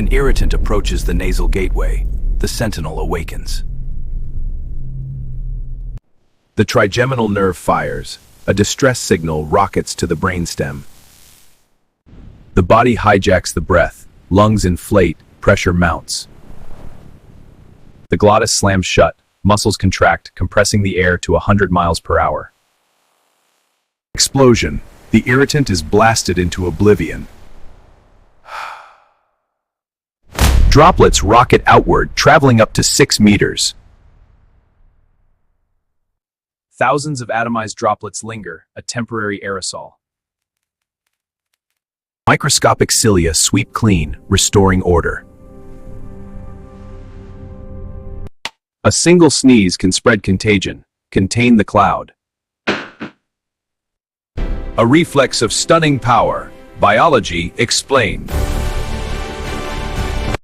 An irritant approaches the nasal gateway. The sentinel awakens. The trigeminal nerve fires. A distress signal rockets to the brainstem. The body hijacks the breath. Lungs inflate. Pressure mounts. The glottis slams shut. Muscles contract, compressing the air to 100 miles per hour. Explosion. The irritant is blasted into oblivion. Droplets rocket outward, traveling up to 6 meters. Thousands of atomized droplets linger, a temporary aerosol. Microscopic cilia sweep clean, restoring order. A single sneeze can spread contagion. Contain the cloud. A reflex of stunning power. Biology explained.